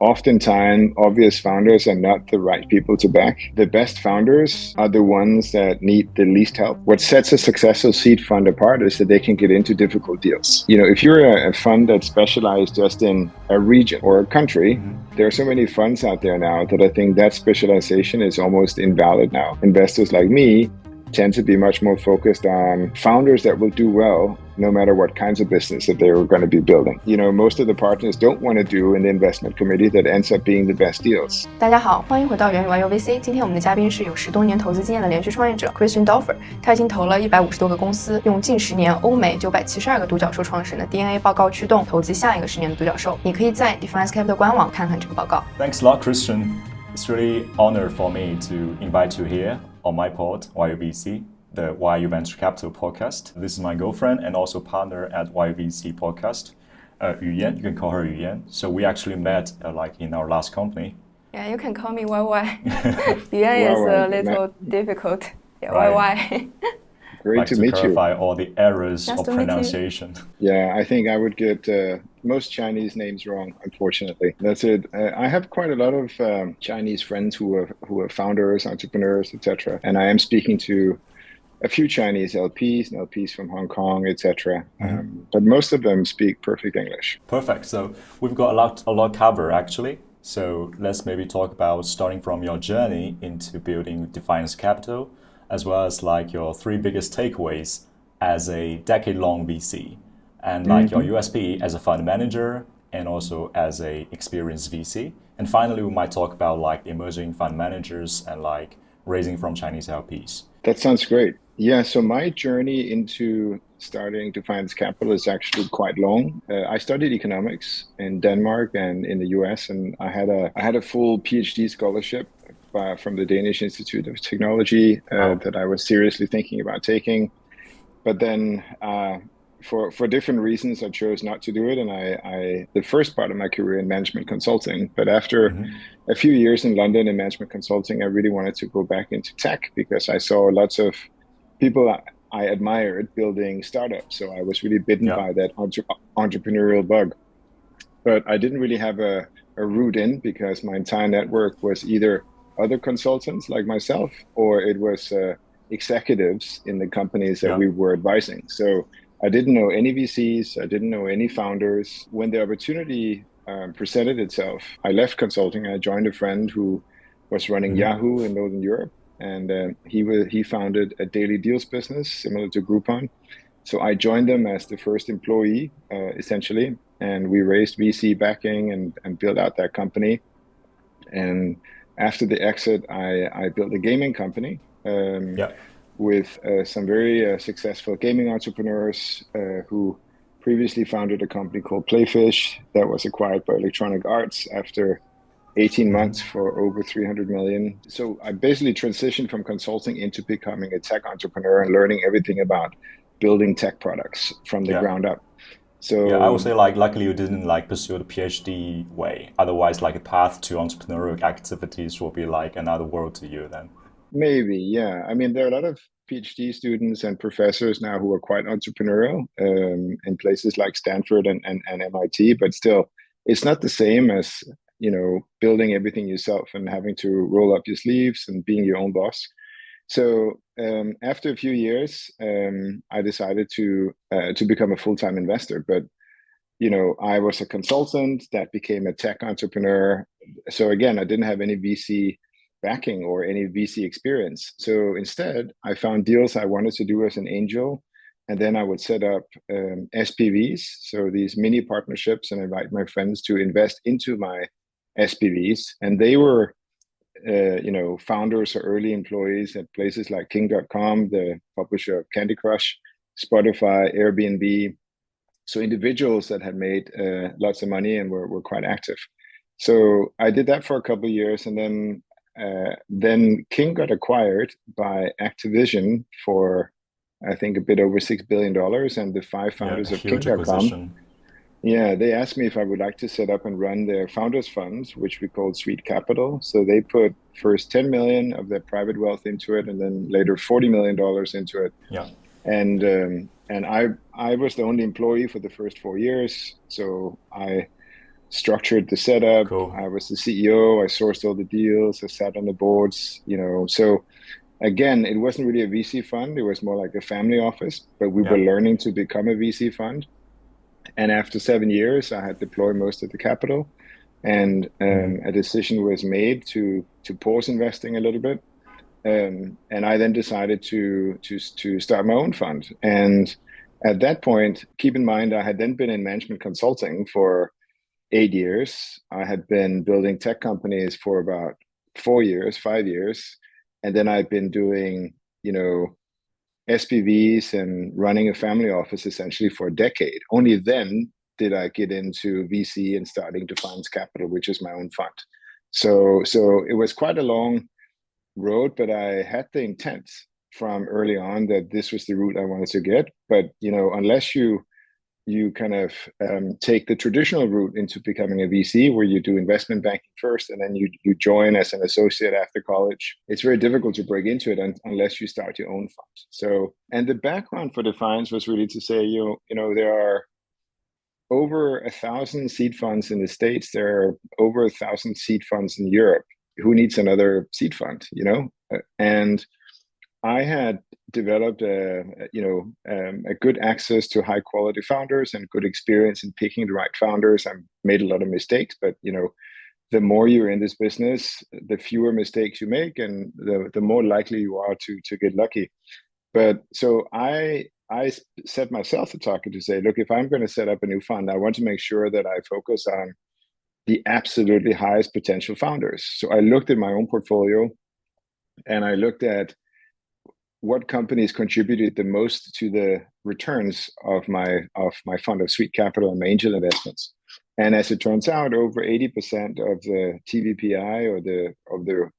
Oftentimes, obvious founders are not the right people to back. The best founders are the ones that need the least help. What sets a successful seed fund apart is that they can get into difficult deals. If you're a fund that's specialized just in a region or a country, there are so many funds out there now that I think that specialization is almost invalid now. Investors like me tend to be much more focused on founders that will do well no matter what kinds of business that they're going to be building. Most of the partners don't want to do in the investment committee that ends up being the best deals. 大家好，欢迎回到元宇 YUVC。今天我们的嘉宾是有10多年投资经验的连续创业者 Christian Dorffer， 他已经投了150多个公司，用近10年欧美972个独角兽创始人的 DNA 报告驱动投资下一个10年的独角兽。你可以在 Defiance Capital 官网看看这个报告。Thanks a lot, Christian. It's really honor for me to invite you here on my pod, YUVC, the Immigrant Capital podcast. This is my girlfriend and also partner at YUVC podcast, Yuyan. You can call her Yuyan. So we actually met in our last company. Yeah, you can call me YY. Yuyan is a little difficult. Yeah, right. YY. Great to meet you. Clarify all the errors of pronunciation. Yeah, I think I would get most Chinese names wrong, unfortunately. That's it. I have quite a lot of Chinese friends who are founders, entrepreneurs, etc. And I am speaking to a few Chinese LPs and LPs from Hong Kong, etc. But most of them speak perfect English. Perfect. So we've got a lot covered actually. So let's maybe talk about starting from your journey into building Defiance Capital, as well as your 3 biggest takeaways as a decade-long VC, and your USP as a fund manager and also as a experienced VC. And finally, we might talk about emerging fund managers and raising from Chinese LPs. That sounds great. Yeah, so my journey into starting Defiance Capital is actually quite long. I studied economics in Denmark and in the US, and I had a full PhD scholarship from the Danish Institute of Technology that I was seriously thinking about taking. But then for different reasons, I chose not to do it. And I the first part of my career in management consulting, but after a few years in London in management consulting, I really wanted to go back into tech because I saw lots of people I admired building startups. So I was really bitten by that entrepreneurial bug. But I didn't really have a route in because my entire network was either other consultants like myself, or it was executives in the companies that we were advising. So I didn't know any VCs, I didn't know any founders. When the opportunity presented itself, I left consulting. I joined a friend who was running Yahoo in Northern Europe, and he founded a daily deals business similar to Groupon. So I joined them as the first employee, essentially, and we raised VC backing and built out that company. And after the exit, I built a gaming company with some very successful gaming entrepreneurs who previously founded a company called Playfish that was acquired by Electronic Arts after 18 months for over 300 million. So I basically transitioned from consulting into becoming a tech entrepreneur and learning everything about building tech products from the ground up. So I would say luckily you didn't pursue the PhD way. Otherwise a path to entrepreneurial activities will be another world to you then. Maybe, yeah. I mean, there are a lot of PhD students and professors now who are quite entrepreneurial in places like Stanford and MIT, but still it's not the same as, building everything yourself and having to roll up your sleeves and being your own boss. So after a few years, I decided to become a full-time investor. But I was a consultant that became a tech entrepreneur. So again, I didn't have any VC backing or any VC experience. So instead, I found deals I wanted to do as an angel, and then I would set up SPVs, so these mini partnerships, and invite my friends to invest into my SPVs, and they were founders or early employees at places like King.com, the publisher of Candy Crush, Spotify, Airbnb. So individuals that had made lots of money and were quite active. So I did that for a couple of years, and then King got acquired by Activision for, I think, a bit over $6 billion, and the 5 founders of King.com. Yeah, they asked me if I would like to set up and run their founders funds, which we called Sweet Capital. So they put first 10 million of their private wealth into it, and then later $40 million into it. Yeah. And I was the only employee for the first 4 years. So I structured the setup. Cool. I was the CEO. I sourced all the deals. I sat on the boards, So again, it wasn't really a VC fund. It was more like a family office, but we were Yeah. learning to become a VC fund. And after 7 years, I had deployed most of the capital, and a decision was made to pause investing a little bit. And I then decided to start my own fund. And at that point, keep in mind, I had then been in management consulting for 8 years. I had been building tech companies for about 4 years, 5 years, and then I've been doing, SPVs and running a family office essentially for a decade. Only then did I get into VC and starting Defiance Capital, which is my own fund. So it was quite a long road, but I had the intent from early on that this was the route I wanted to get. But unless you kind of take the traditional route into becoming a VC, where you do investment banking first and then you join as an associate after college, it's very difficult to break into it unless you start your own fund. So, and the background for Defiance was really to say, there are over 1,000 seed funds in the States. There are over 1,000 seed funds in Europe. Who needs another seed fund, And I had developed a good access to high quality founders and good experience in picking the right founders. I made a lot of mistakes, but the more you're in this business, the fewer mistakes you make, and the more likely you are to get lucky. But so I set myself a target to say, look, if I'm going to set up a new fund, I want to make sure that I focus on the absolutely highest potential founders. So I looked at my own portfolio, and I looked at what companies contributed the most to the returns of my fund of Sweet Capital and my angel investments. And as it turns out, over 80% of the TVPI, or of the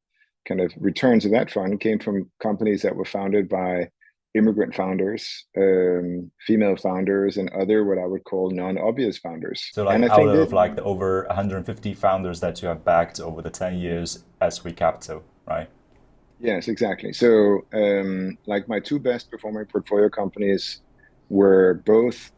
kind of returns of that fund, came from companies that were founded by immigrant founders, female founders, and other what I would call non-obvious founders. So like and I out think of that, like the over 150 founders that you have backed over the 10 years at Sweet Capital, right? yes, exactly. So like my two best performing portfolio companies were both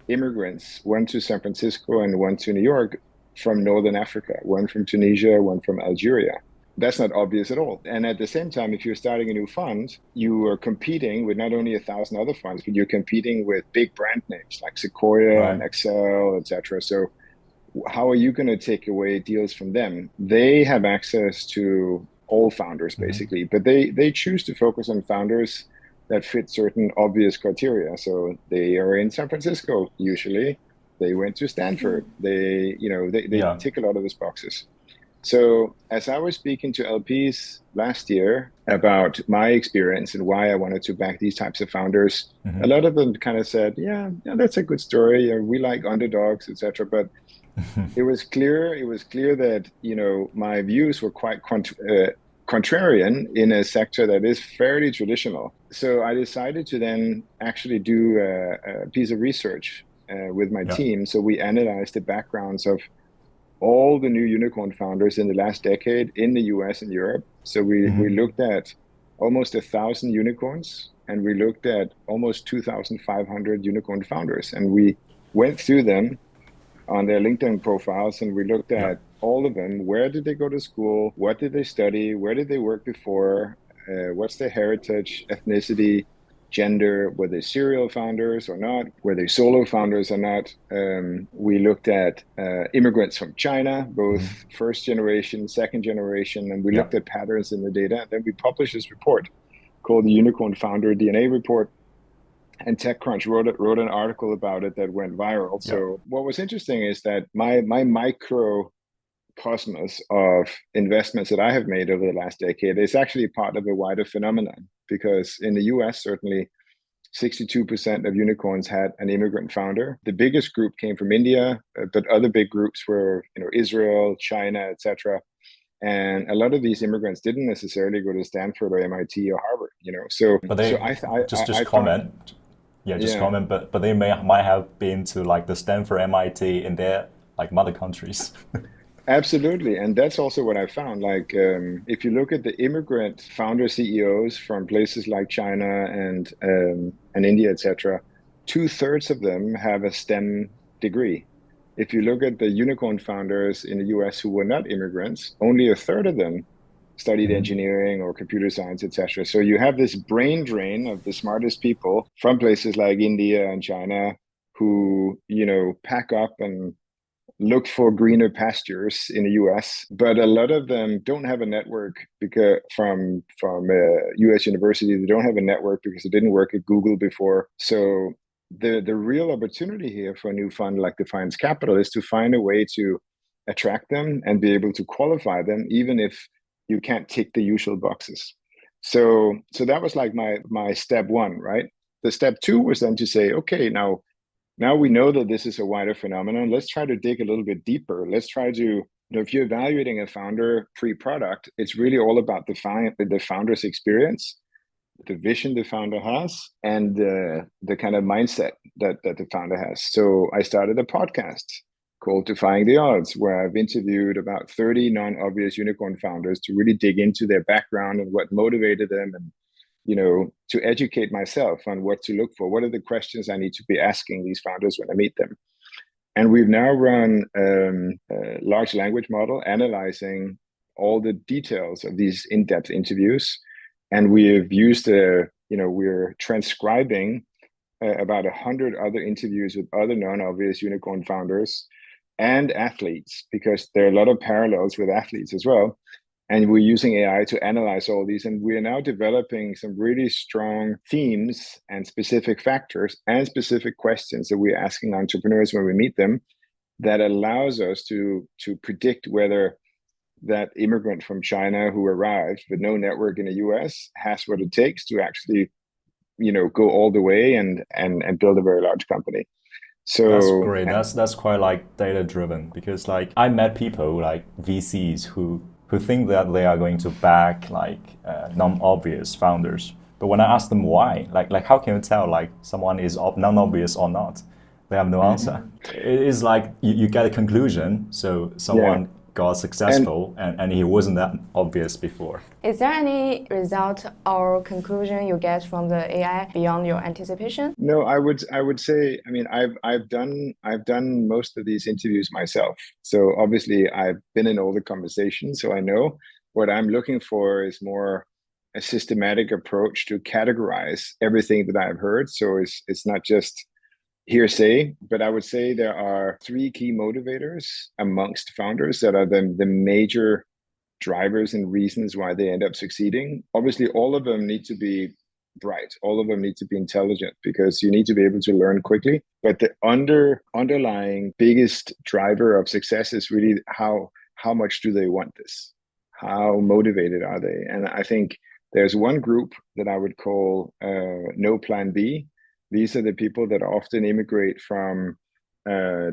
immigrants, one to San Francisco and one to New York, from Northern Africa, one from Tunisia, one from Algeria. That's not obvious at all. And at the same time, if you're starting a new fund, you are competing with not only 1,000 other funds, but you're competing with big brand names like Sequoia Right. and Excel, etc. So how are you going to take away deals from them? They have access to all founders basically, but they choose to focus on founders that fit certain obvious criteria. So they are in San Francisco usually. They went to Stanford. They Yeah. tick a lot of those boxes. So as I was speaking to LPs last year about my experience and why I wanted to back these types of founders, a lot of them kind of said, yeah, that's a good story. We like underdogs, etc. But it was clear that my views were quite contrarian in a sector that is fairly traditional. So I decided to then actually do a piece of research with my Yeah. team. So we analyzed the backgrounds of all the new unicorn founders in the last decade in the US and Europe. So we looked at almost 1,000 unicorns, and we looked at almost 2,500 unicorn founders, and we went through them on their LinkedIn profiles, and we looked Yeah. at all of them. Where did they go to school? What did they study? Where did they work before? What's their heritage, ethnicity, gender? Were they serial founders or not? Were they solo founders or not? We looked at immigrants from China, both first generation, second generation, and we Yeah. looked at patterns in the data. And then we published this report called the Unicorn Founder DNA Report. And TechCrunch wrote an article about it that went viral. Yeah. So what was interesting is that my microcosmos of investments that I have made over the last decade is actually part of a wider phenomenon, because in the US, certainly 62% of unicorns had an immigrant founder. The biggest group came from India, but other big groups were Israel, China, etc. And a lot of these immigrants didn't necessarily go to Stanford or MIT or Harvard. So But so they just I found, comment. Yeah, just yeah. comment. But they might have been to like the Stanford, MIT in their like mother countries. Absolutely. And that's also what I found. Like, if you look at the immigrant founder CEOs from places like China and India, etc., 2/3 of them have a STEM degree. if you look at the unicorn founders in the US who were not immigrants, only a third of them studied engineering or computer science, etc. So you have this brain drain of the smartest people from places like India and China who, pack up and look for greener pastures in the US, but a lot of them don't have a network because from US university, they don't have a network because it didn't work at Google before. So the real opportunity here for a new fund like Defiance Capital is to find a way to attract them and be able to qualify them, even if you can't tick the usual boxes. So that was like my step one, right? The step two was then to say, okay, now we know that this is a wider phenomenon. Let's try to dig a little bit deeper. Let's try to, if you're evaluating a founder pre-product, it's really all about the founder's experience, the vision the founder has, and the kind of mindset that the founder has. So I started a podcast called Defying the Odds, where I've interviewed about 30 non-obvious unicorn founders to really dig into their background and what motivated them, and to educate myself on what to look for. What are the questions I need to be asking these founders when I meet them? And we've now run a large language model analyzing all the details of these in-depth interviews. And we have used, we're transcribing about 100 other interviews with other non-obvious unicorn founders and athletes, because there are a lot of parallels with athletes as well. And we're using AI to analyze all these. And we are now developing some really strong themes and specific factors and specific questions that we're asking entrepreneurs when we meet them, that allows us to predict whether that immigrant from China who arrived with no network in the US has what it takes to actually, go all the way and build a very large company. So that's great. That's quite like data driven, because like I met people like VCs who think that they are going to back like non-obvious founders. But when I ask them why, like how can you tell like someone is non-obvious or not? They have no answer. It is like you get a conclusion. So someone got successful and he wasn't that obvious before. Is there any result or conclusion you get from the AI beyond your anticipation? No, I would say, I mean, I've done most of these interviews myself. So obviously I've been in all the conversations, so I know what I'm looking for is more a systematic approach to categorize everything that I've heard. So it's not just hearsay, but I would say there are three key motivators amongst founders that are the major drivers and reasons why they end up succeeding. Obviously, all of them need to be bright. All of them need to be intelligent, because you need to be able to learn quickly. But the underlying biggest driver of success is really how much do they want this? How motivated are they? And I think there's one group that I would call no plan B. These are the people that often immigrate from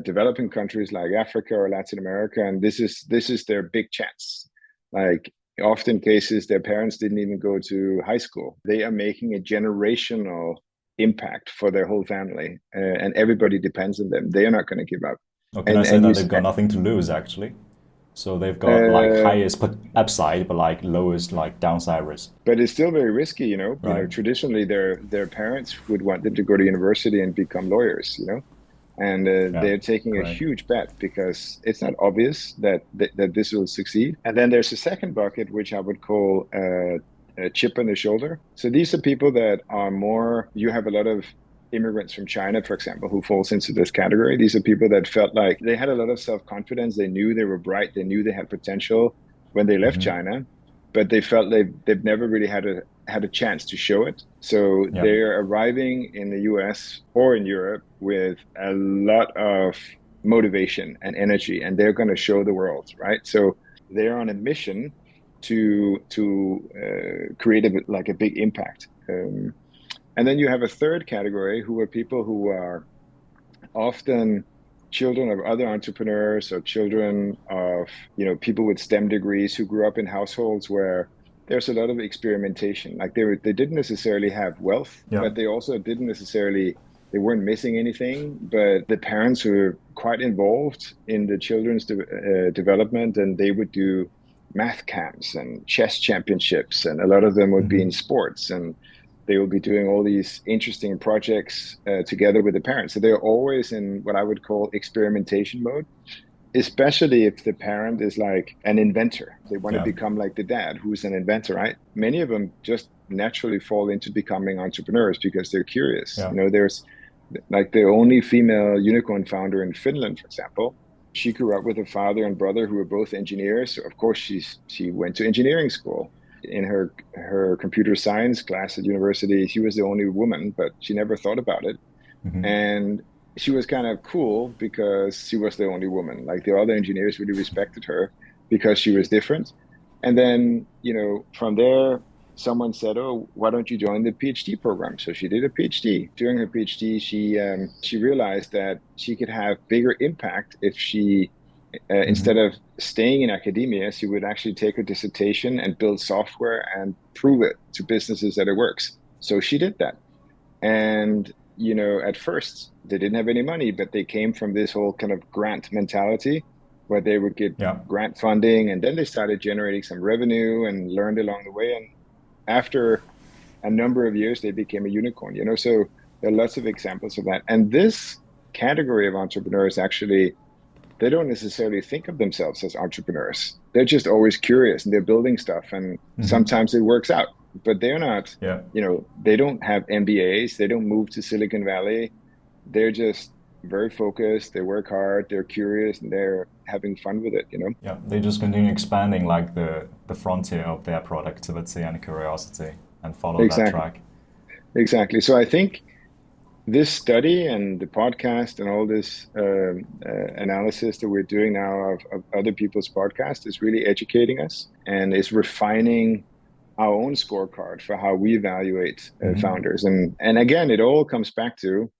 developing countries like Africa or Latin America, and this is their big chance. Like often cases, their parents didn't even go to high school. They are making a generational impact for their whole family, and everybody depends on them. They are not going to give up. Or can I say that they've got nothing to lose actually? So they've got like highest upside, but like lowest like downside risk. But it's still very risky, Right. Traditionally, their parents would want them to go to university and become lawyers, and they're taking a huge bet because it's not obvious that this will succeed. And then there's a second bucket, which I would call a chip on the shoulder. So these are people that are more. You have a lot of immigrants from China, for example, who falls into this category. These are people that felt like they had a lot of self-confidence. They knew they were bright. They knew they had potential when they left China, but they felt they've never really had a chance to show it. So they're arriving in the US or in Europe with a lot of motivation and energy, and they're going to show the world, right? So they're on a mission to create a big impact. And then you have a third category, who are people who are often children of other entrepreneurs or children of people with STEM degrees who grew up in households where there's a lot of experimentation. Like they didn't necessarily have wealth, but they also didn't necessarily, they weren't missing anything. But the parents were quite involved in the children's development, and they would do math camps and chess championships, and a lot of them would be in sports, and they will be doing all these interesting projects together with the parents. So they're always in what I would call experimentation mode, especially if the parent is like an inventor. They want to Yeah. become like the dad who's an inventor, right? Many of them just naturally fall into becoming entrepreneurs because they're curious. Yeah. There's like the only female unicorn founder in Finland, for example. She grew up with a father and brother who were both engineers. So of course she went to engineering school. In her computer science class at university, she was the only woman, but she never thought about it. Mm-hmm. And she was kind of cool because she was the only woman. Like the other engineers really respected her because she was different. And then, from there, someone said, "Oh, why don't you join the PhD program?" So she did a PhD. During her PhD, she realized that she could have bigger impact if she, Mm-hmm. instead of staying in academia, she would actually take her dissertation and build software and prove it to businesses that it works. So she did that. And, at first they didn't have any money, but they came from this whole kind of grant mentality where they would get Yeah. grant funding, and then they started generating some revenue and learned along the way. And after a number of years, they became a unicorn, so there are lots of examples of that. And this category of entrepreneurs actually, they don't necessarily think of themselves as entrepreneurs. They're just always curious and they're building stuff, and Mm-hmm. sometimes it works out, but they're not, Yeah. they don't have MBAs, they don't move to Silicon Valley. They're just very focused, they work hard, they're curious, and they're having fun with it. Yeah. They just continue expanding like the frontier of their productivity and curiosity and follow that Exactly. track. Exactly. So I think this study and the podcast and all this analysis that we're doing now of other people's podcasts is really educating us and is refining our own scorecard for how we evaluate Mm-hmm. founders. And again, it all comes back to,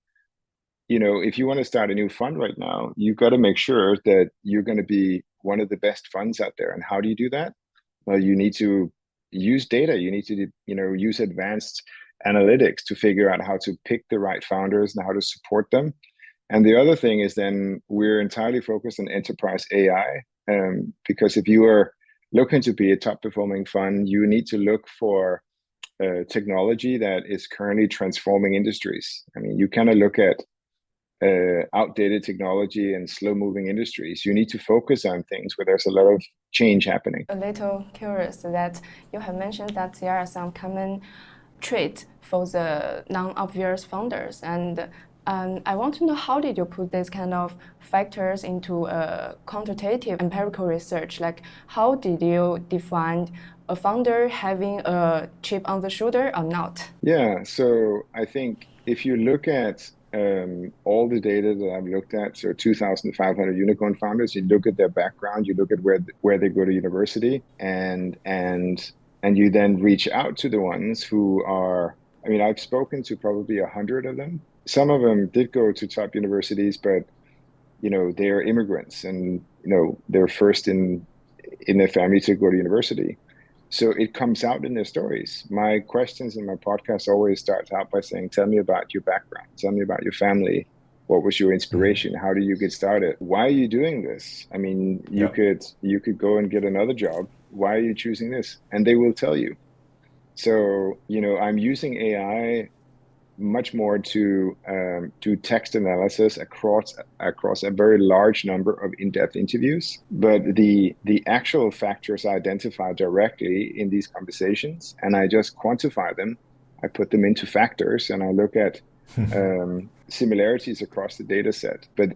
if you want to start a new fund right now, you've got to make sure that you're going to be one of the best funds out there. And how do you do that? Well, you need to use data. You need to, use advanced analytics to figure out how to pick the right founders and how to support them. And the other thing is then we're entirely focused on enterprise AI, because if you are looking to be a top performing fund, you need to look for technology that is currently transforming industries. I mean, you kind of look at outdated technology and slow moving industries. You need to focus on things where there's a lot of change happening. A little curious that you have mentioned that there are some common traits for the non-obvious founders, and I want to know, how did you put these kind of factors into a quantitative empirical research? Like, how did you define a founder having a chip on the shoulder or not? Yeah, so I think if you look at all the data that I've looked at, so 2,500 unicorn founders, you look at their background, you look at where they go to university, and you then reach out to the ones who are. I mean, I've spoken to probably 100 of them. Some of them did go to top universities, but they're immigrants, and they're first in their family to go to university. So it comes out in their stories. My questions in my podcast always start out by saying, "Tell me about your background. Tell me about your family. What was your Mm-hmm. inspiration? How do you get started? Why are you doing this? I mean, you Yeah. could go and get another job. Why are you choosing this?" And they will tell you. So, I'm using AI much more to do text analysis across a very large number of in-depth interviews. But the actual factors I identify directly in these conversations, and I just quantify them. I put them into factors, and I look at similarities across the data set. But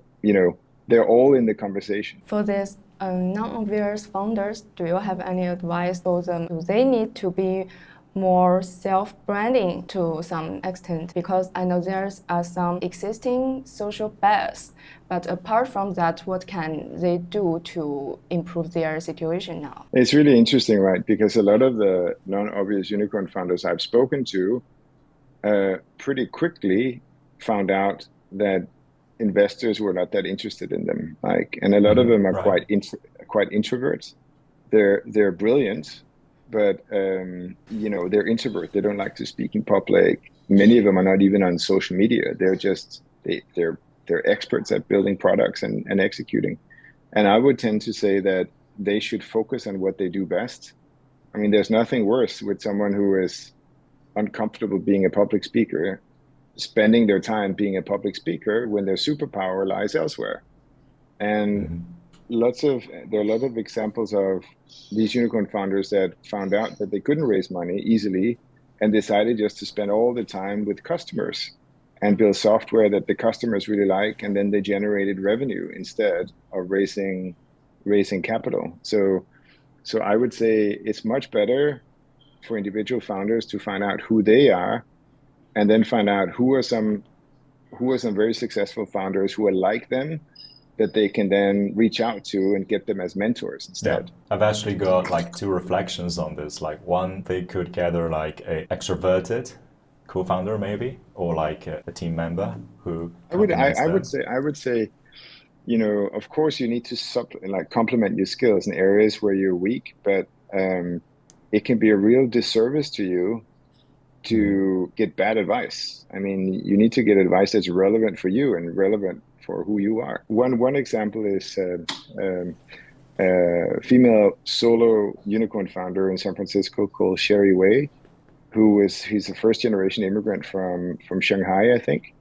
they're all in the conversation. For these non-obvious founders, do you have any advice for them? Do they need to be more self-branding to some extent? Because I know there's some existing social bias, but apart from that, what can they do to improve their situation now? It's really interesting, right? Because a lot of the non-obvious unicorn founders I've spoken to pretty quickly found out that investors were not that interested in them. And a lot of Mm-hmm. them are Right. quite introverts. They're brilliant, but they're introvert. They don't like to speak in public. Many of them are not even on social media. They're experts at building products and executing. And I would tend to say that they should focus on what they do best. I mean, there's nothing worse with someone who is uncomfortable being a public speaker, spending their time being a public speaker when their superpower lies elsewhere. And there are a lot of examples of these unicorn founders that found out that they couldn't raise money easily and decided just to spend all the time with customers and build software that the customers really like, and then they generated revenue instead of raising capital. So I would say it's much better for individual founders to find out who they are, and then find out who are some very successful founders who are like them, that they can then reach out to and get them as mentors Yeah, instead. I've actually got like two reflections on this. Like one, they could gather like a extroverted co-founder maybe, or like a team member who complements them. I would say, of course you need to complement your skills in areas where you're weak, but it can be a real disservice to you to get bad advice. I mean, you need to get advice that's relevant for you and relevant for who you are. One example is a female solo unicorn founder in San Francisco called Sherry Wei, he's a first generation immigrant from Shanghai, I think.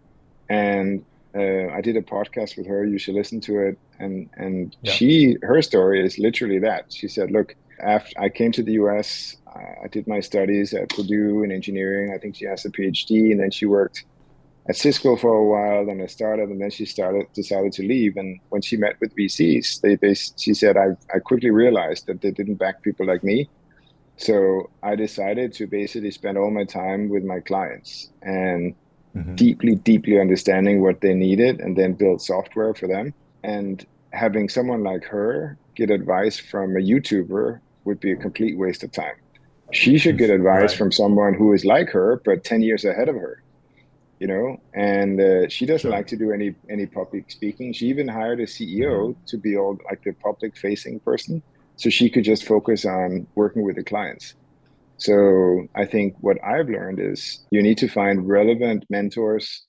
And I did a podcast with her. You should listen to it. And Yeah. her story is literally that. She said, look, after I came to the US, I did my studies at Purdue in engineering. I think she has a PhD, and then she worked at Cisco for a while, then a startup, and then she decided to leave. And when she met with VCs, she said, I quickly realized that they didn't back people like me. So I decided to basically spend all my time with my clients and deeply understanding what they needed, and then build software for them. And having someone like her get advice from a YouTuber would be a complete waste of time. She should get advice Right. from someone who is like her, but 10 years ahead of her, and she doesn't like to do any public speaking. She even hired a CEO to be all like the public facing person, so she could just focus on working with the clients. So I think what I've learned is you need to find relevant mentors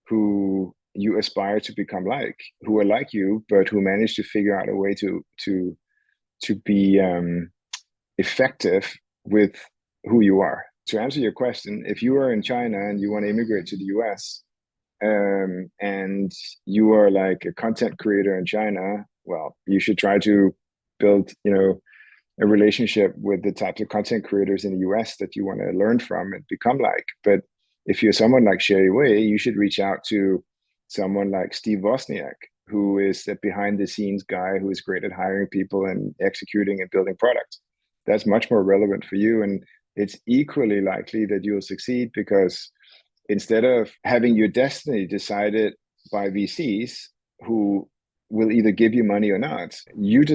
who you aspire to become like, who are like you, but who manage to figure out a way to be effective with who you are. To answer your question, if you are in China and you want to immigrate to the US, and you are like a content creator in China, well, you should try to build, a relationship with the types of content creators in the US that you want to learn from and become like. But if you're someone like Sherry Wei, you should reach out to someone like Steve Wozniak, who is the behind the scenes guy who is great at hiring people and executing and building products. That's much more relevant for you. And it's equally likely that you'll succeed, because instead of having your destiny decided by VCs who will either give you money or not, you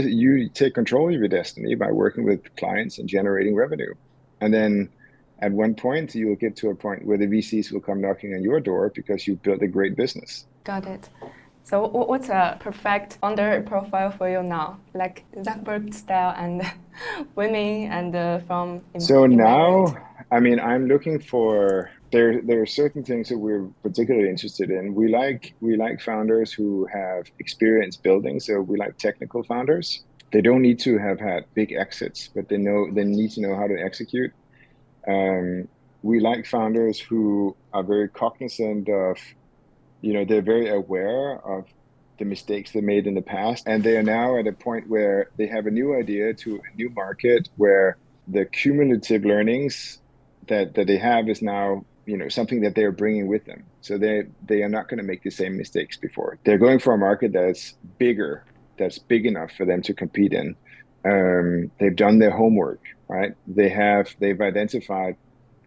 take control of your destiny by working with clients and generating revenue. And then at one point, you'll get to a point where the VCs will come knocking on your door because you built a great business. Got it. So what's a perfect founder profile for you now? Like Zuckerberg style and women and from So now, immigrant? I mean, I'm looking for there are certain things that we're particularly interested in. We like founders who have experience building. So we like technical founders. They don't need to have had big exits, but they need to know how to execute. We like founders who are very cognizant of, they're very aware of the mistakes they made in the past, and they are now at a point where they have a new idea to a new market where the cumulative learnings that they have is now, something that they're bringing with them. So they are not going to make the same mistakes before. They're going for a market that's bigger, that's big enough for them to compete in. They've done their homework, right? They've identified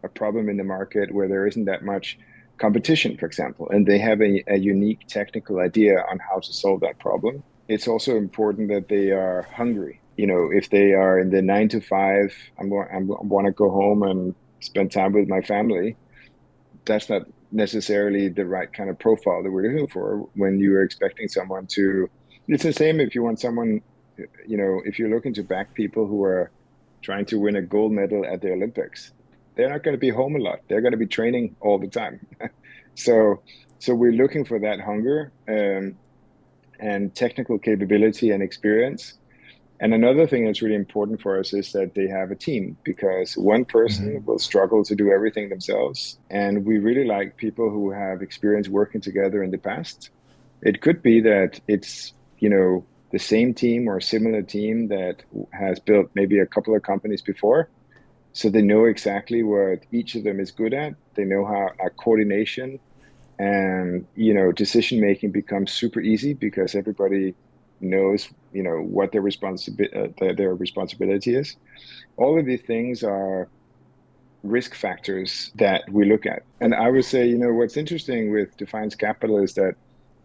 a problem in the market where there isn't that much competition, for example, and they have a unique technical idea on how to solve that problem. It's also important that they are hungry. If they are in the 9 to 5, I want to go home and spend time with my family, that's not necessarily the right kind of profile that we're looking for when you're expecting someone to. It's the same if you want someone, if you're looking to back people who are trying to win a gold medal at the Olympics. They're not going to be home a lot. They're going to be training all the time. So we're looking for that hunger and technical capability and experience. And another thing that's really important for us is that they have a team, because one person will struggle to do everything themselves. And we really like people who have experience working together in the past. It could be that it's, the same team or a similar team that has built maybe a couple of companies before. So they know exactly what each of them is good at. They know how coordination and, decision making becomes super easy because everybody knows, what their responsibility is. All of these things are risk factors that we look at. And I would say, what's interesting with Defiance Capital is that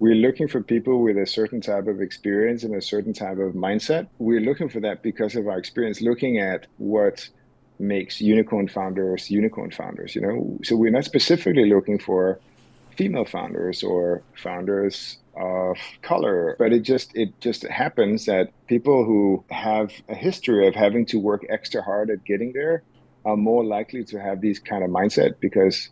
we're looking for people with a certain type of experience and a certain type of mindset. We're looking for that because of our experience looking at what makes unicorn founders. So we're not specifically looking for female founders or founders of color, but it just happens that people who have a history of having to work extra hard at getting there are more likely to have these kind of mindset, because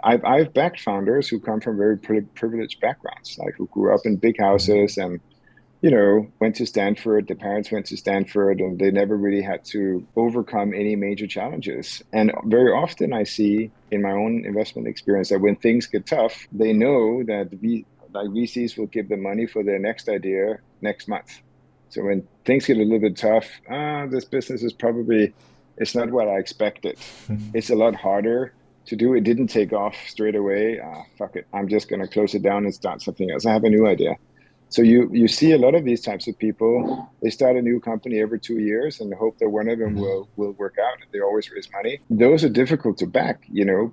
I've backed founders who come from very privileged backgrounds, like who grew up in big houses and went to Stanford. The parents went to Stanford and they never really had to overcome any major challenges. And very often I see in my own investment experience that when things get tough, they know that VCs will give them money for their next idea next month. So when things get a little bit tough, this business is probably, it's not what I expected. It's a lot harder to do. It didn't take off straight away. Fuck it. I'm just going to close it down and start something else. I have a new idea. So you see a lot of these types of people. They start a new company every 2 years and hope that one of them will work out. They always raise money. Those are difficult to back,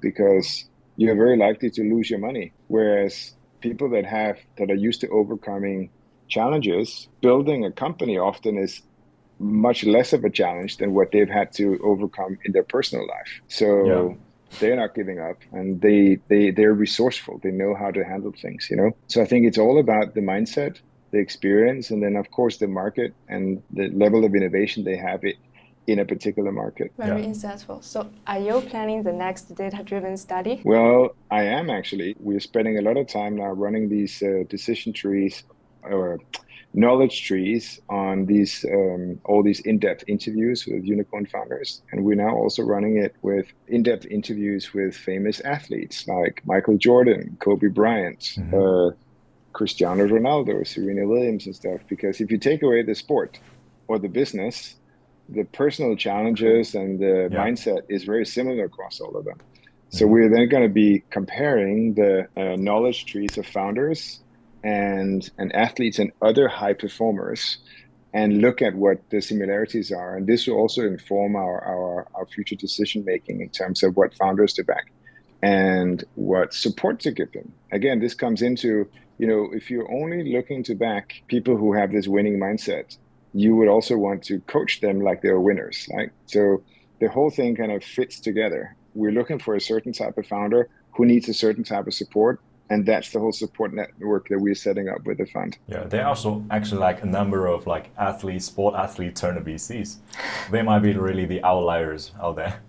because you're very likely to lose your money. Whereas people that are used to overcoming challenges, building a company often is much less of a challenge than what they've had to overcome in their personal life. So they're not giving up, and they're resourceful. They know how to handle things, So I think it's all about the mindset, the experience, and then of course the market and the level of innovation they have in a particular market. Very insightful. So are you planning the next data-driven study? Well, I am actually. We're spending a lot of time now running these decision trees or knowledge trees on these all these in-depth interviews with unicorn founders, and we're now also running it with in-depth interviews with famous athletes like Michael Jordan, Kobe Bryant, Cristiano Ronaldo, Serena Williams and stuff, because if you take away the sport or the business, the personal challenges and the mindset is very similar across all of them. So we're then going to be comparing the knowledge trees of founders and athletes and other high performers and look at what the similarities are. And this will also inform our future decision making in terms of what founders to back and what support to give them. Again, this comes into, if you're only looking to back people who have this winning mindset, you would also want to coach them like they're winners, right? So the whole thing kind of fits together. We're looking for a certain type of founder who needs a certain type of support. And that's the whole support network that we're setting up with the fund. Yeah, there are also actually like a number of like sport athlete turned VCs. They might be really the outliers out there.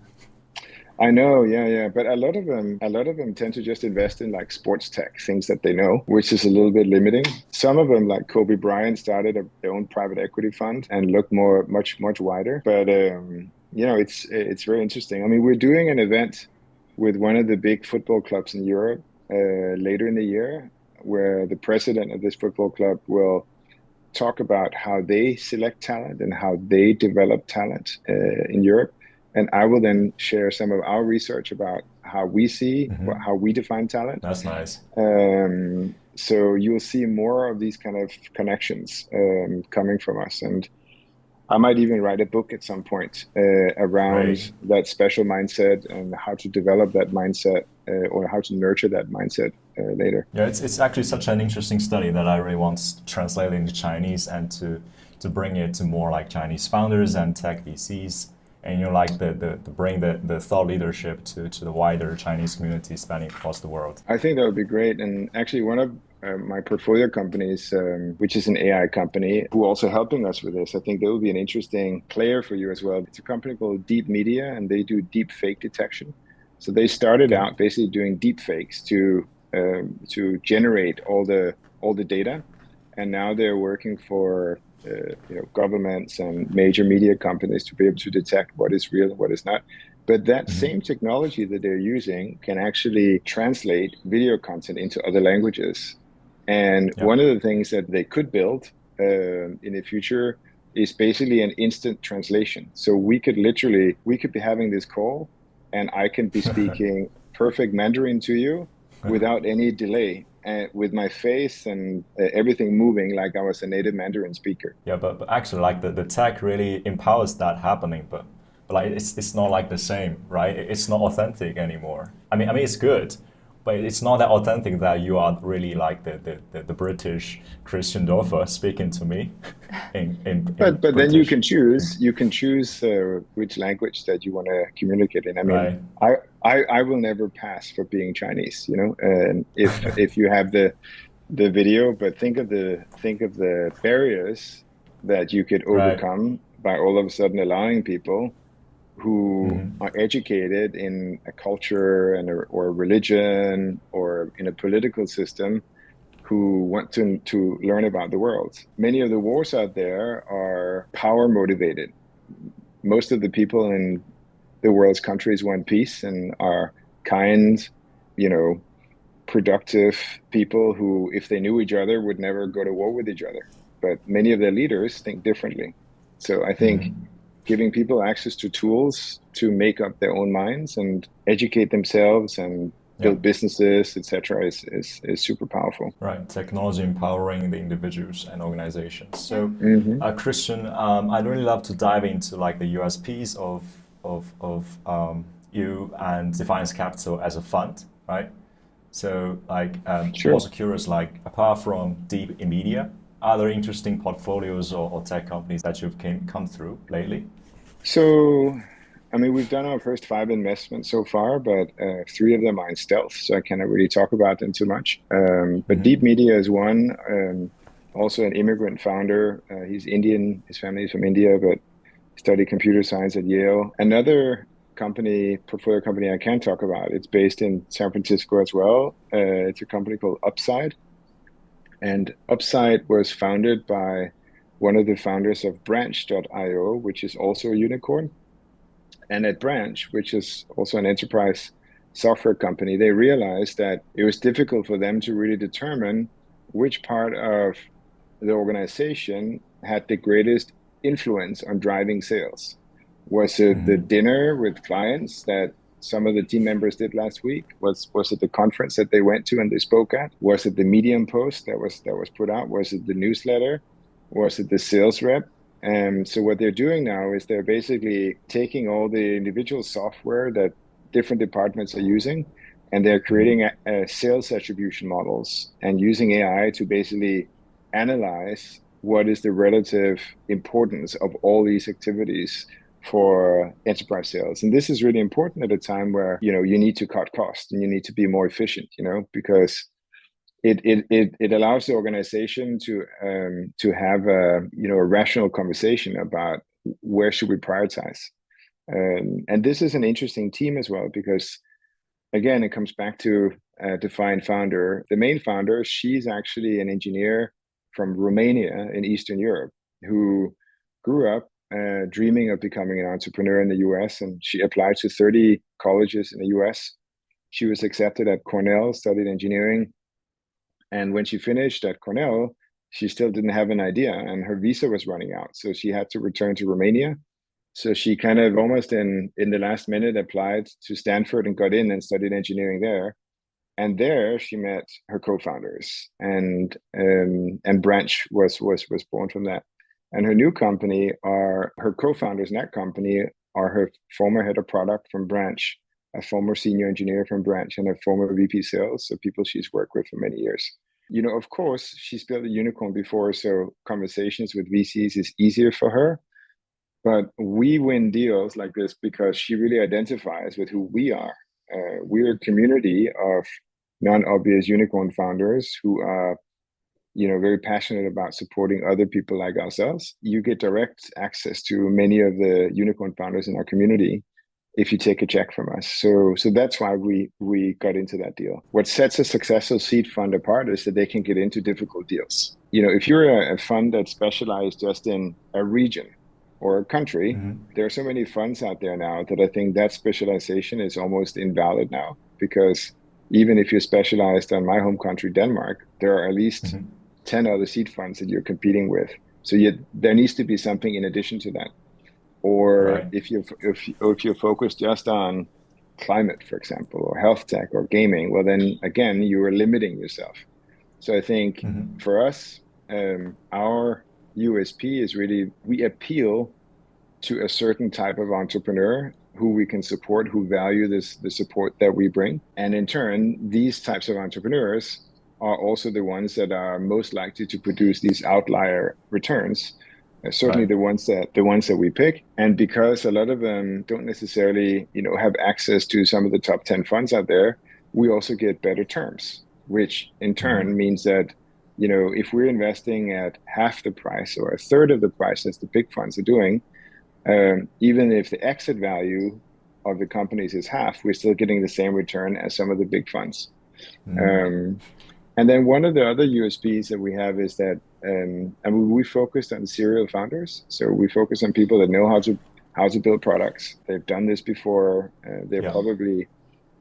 I know, yeah. But a lot of them tend to just invest in like sports tech, things that they know, which is a little bit limiting. Some of them, like Kobe Bryant, started their own private equity fund and looked much wider. But it's very interesting. I mean, we're doing an event with one of the big football clubs in Europe later in the year, where the president of this football club will talk about how they select talent and how they develop talent in Europe. And I will then share some of our research about how we see, how we define talent. That's nice. So you'll see more of these kind of connections coming from us. And I might even write a book at some point around that special mindset and how to develop that mindset or how to nurture that mindset later. Yeah, it's actually such an interesting study that I really want to translate into Chinese and to bring it to more like Chinese founders and tech VCs, and like the bring the thought leadership to the wider Chinese community spanning across the world. I think that would be great. And actually one of my portfolio companies, which is an AI company, who are also helping us with this. I think they will be an interesting player for you as well. It's a company called Deep Media, and they do deep fake detection. So they started out basically doing deep fakes to generate all the data, and now they're working for governments and major media companies to be able to detect what is real and what is not. But that same technology that they're using can actually translate video content into other languages. And one of the things that they could build in the future is basically an instant translation. So we could be having this call, and I can be speaking perfect Mandarin to you without any delay, and with my face and everything moving like I was a native Mandarin speaker. Yeah, but actually, like the tech really empowers that happening, but like it's not like the same, right? It's not authentic anymore. I mean, it's good, but it's not that authentic that you are really like the British Christian Dorffer speaking to me in But then British. you can choose which language that you want to communicate in. I mean, Right. I will never pass for being Chinese, and if you have the video, but think of the barriers that you could Right. overcome by all of a sudden allowing people who are educated in a culture or a religion or in a political system who want to learn about the world. Many of the wars out there are power motivated. Most of the people in the world's countries want peace and are kind, you know, productive people who, if they knew each other, would never go to war with each other. But many of their leaders think differently. So I think giving people access to tools to make up their own minds and educate themselves and Yeah. build businesses, etc., is super powerful. Right, technology empowering the individuals and organizations. So, Mm-hmm. Christian, I'd really love to dive into like the USPs of you and Defiance Capital as a fund, right? So, like, I'm Sure. also curious, like, apart from deep in media, are there interesting portfolios or tech companies that you've come through lately? So, I mean, we've done our first 5 investments so far, but 3 of them are in stealth, so I cannot really talk about them too much. But Deep Media is one, also an immigrant founder. He's Indian, his family is from India, but studied computer science at Yale. Another portfolio company I can talk about, it's based in San Francisco as well. It's a company called Upside. And Upside was founded by one of the founders of Branch.io, which is also a unicorn. And at Branch, which is also an enterprise software company, they realized that it was difficult for them to really determine which part of the organization had the greatest influence on driving sales. Was it the dinner with clients that some of the team members did last week? Was it the conference that they went to and they spoke at? Was it the Medium post that was put out? Was it the newsletter? Was it the sales rep? And so what they're doing now is they're basically taking all the individual software that different departments are using, and they're creating a sales attribution models and using AI to basically analyze what is the relative importance of all these activities for enterprise sales. And this is really important at a time where, you need to cut costs and you need to be more efficient, because it allows the organization to have a rational conversation about where should we prioritize. And this is an interesting team as well, because again, it comes back to Defiant founder. The main founder, she's actually an engineer from Romania in Eastern Europe who grew up dreaming of becoming an entrepreneur in the US, and she applied to 30 colleges in the US. She was accepted at Cornell, studied engineering. And when she finished at Cornell, she still didn't have an idea, and her visa was running out. So she had to return to Romania. So she kind of almost in the last minute applied to Stanford and got in and studied engineering there. And there she met her co-founders, and Branch was born from that. And her new company are her co-founders in that company are her former head of product from Branch, a former senior engineer from Branch, and a former VP sales, so people she's worked with for many years. Of course, she's built a unicorn before, so conversations with VCs is easier for her. But we win deals like this because she really identifies with who we are. We're a community of non-obvious unicorn founders who are, very passionate about supporting other people like ourselves. You get direct access to many of the unicorn founders in our community if you take a check from us. So that's why we got into that deal. What sets a successful seed fund apart is that they can get into difficult deals. If you're a fund that's specialized just in a region or a country, there are so many funds out there now that I think that specialization is almost invalid now, because even if you're specialized on my home country, Denmark, there are at least 10 other seed funds that you're competing with. So there needs to be something in addition to that. Or if you're focused just on climate, for example, or health tech or gaming, well, then again, you are limiting yourself. So I think for us, our USP is really we appeal to a certain type of entrepreneur who we can support, who value the support that we bring. And in turn, these types of entrepreneurs are also the ones that are most likely to produce these outlier returns. Certainly the ones that we pick. And because a lot of them don't necessarily, have access to some of the top 10 funds out there, we also get better terms, which in turn means that, if we're investing at half the price or a third of the price as the big funds are doing, even if the exit value of the companies is half, we're still getting the same return as some of the big funds. And then one of the other USPs that we have is that we focused on serial founders. So we focus on people that know how to build products. They've done this before. They're probably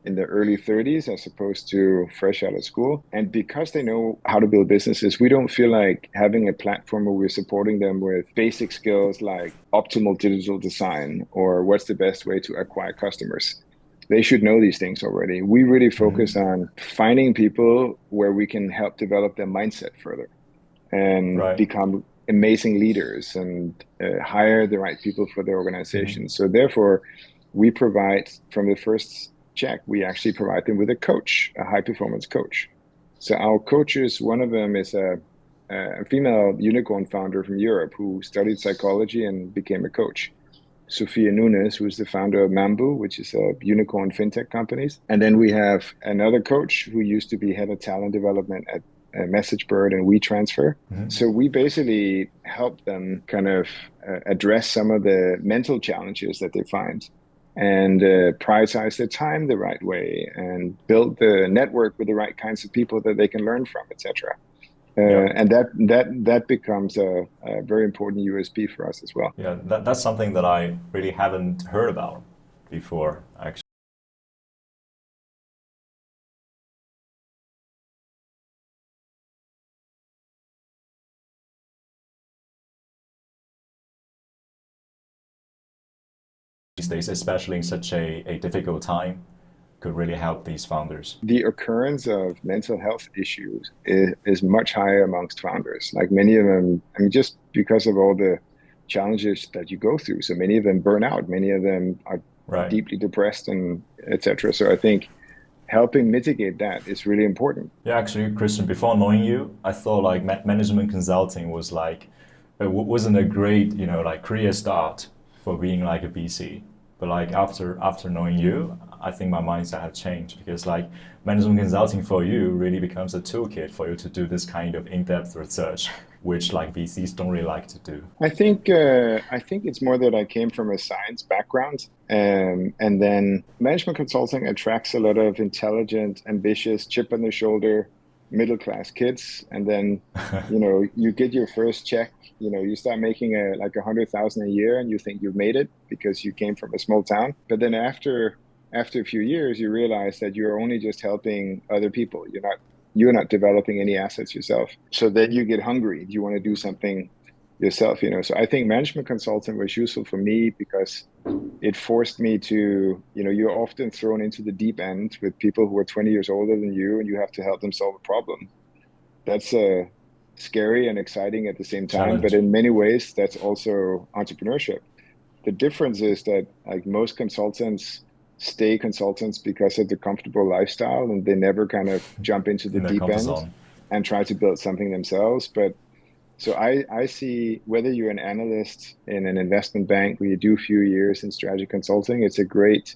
in their early 30s as opposed to fresh out of school. And because they know how to build businesses, we don't feel like having a platform where we're supporting them with basic skills like optimal digital design or what's the best way to acquire customers. They should know these things already. We really focus on finding people where we can help develop their mindset further and become amazing leaders and hire the right people for their organization. So therefore, we provide, from the first check, we actually provide them with a coach, a high performance coach. So our coaches, one of them is a female unicorn founder from Europe who studied psychology and became a coach. Sophia Nunes, who is the founder of Mambu, which is a unicorn fintech companies. And then we have another coach who used to be head of talent development at MessageBird and WeTransfer. So we basically help them kind of address some of the mental challenges that they find and prioritize their time the right way and build the network with the right kinds of people that they can learn from, etc. And that becomes a very important USP for us as well. Yeah, that's something that I really haven't heard about before, actually. These days, especially in such a difficult time, could really help these founders. The occurrence of mental health issues is much higher amongst founders. Like many of them, just because of all the challenges that you go through. So many of them burn out. Many of them are deeply depressed and etc. So I think helping mitigate that is really important. Yeah, actually, Christian, before knowing you, I thought like management consulting was like, wasn't a great, career start for being like a VC. But like after knowing you, I think my mindset had changed, because like management consulting for you really becomes a toolkit for you to do this kind of in-depth research, which like VCs don't really like to do. I think it's more that I came from a science background, and then management consulting attracts a lot of intelligent, ambitious, chip on the shoulder, middle-class kids. And then, you get your first check, you start making like 100,000 a year and you think you've made it because you came from a small town. But then after a few years, you realize that you're only just helping other people. You're not developing any assets yourself. So then you get hungry. You want to do something yourself, So I think management consulting was useful for me because it forced me to, you're often thrown into the deep end with people who are 20 years older than you, and you have to help them solve a problem. That's scary and exciting at the same time. Challenge. But in many ways, that's also entrepreneurship. The difference is that like most consultants stay consultants because of the comfortable lifestyle, and they never kind of jump into the deep end and try to build something themselves. But so I see whether you're an analyst in an investment bank where you do a few years in strategy consulting, it's a great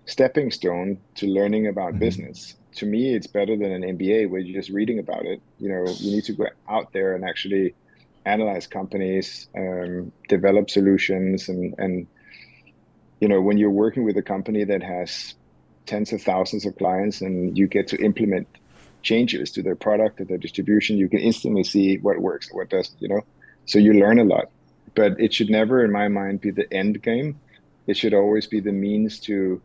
stepping stone to learning about business. To me, it's better than an MBA where you're just reading about it. You need to go out there and actually analyze companies, develop solutions, and when you're working with a company that has tens of thousands of clients and you get to implement changes to their product or their distribution, you can instantly see what works and what doesn't. So you learn a lot. But it should never, in my mind, be the end game. It should always be the means to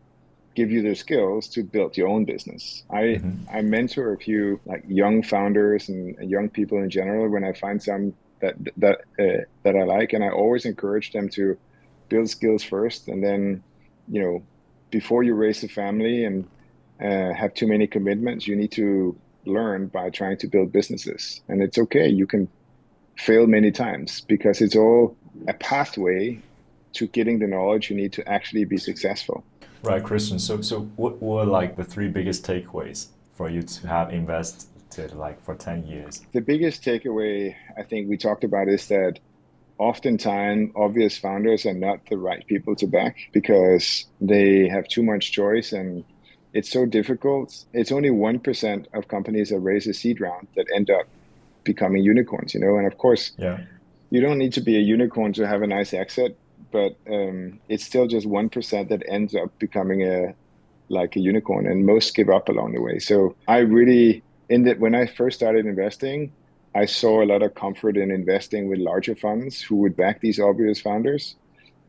give you the skills to build your own business. I mentor a few like young founders and young people in general when I find some that I like, and I always encourage them to build skills first, and then before you raise a family and have too many commitments, you need to learn by trying to build businesses. And it's okay, you can fail many times because it's all a pathway to getting the knowledge you need to actually be successful. Right, Christian. So what were like the three biggest takeaways for you to have invested like for 10 years? The biggest takeaway I think we talked about is that oftentimes obvious founders are not the right people to back because they have too much choice and it's so difficult. It's only 1% of companies that raise a seed round that end up becoming unicorns, and of course, you don't need to be a unicorn to have a nice exit, but it's still just 1% that ends up becoming a unicorn, and most give up along the way. So when I first started investing, I saw a lot of comfort in investing with larger funds who would back these obvious founders.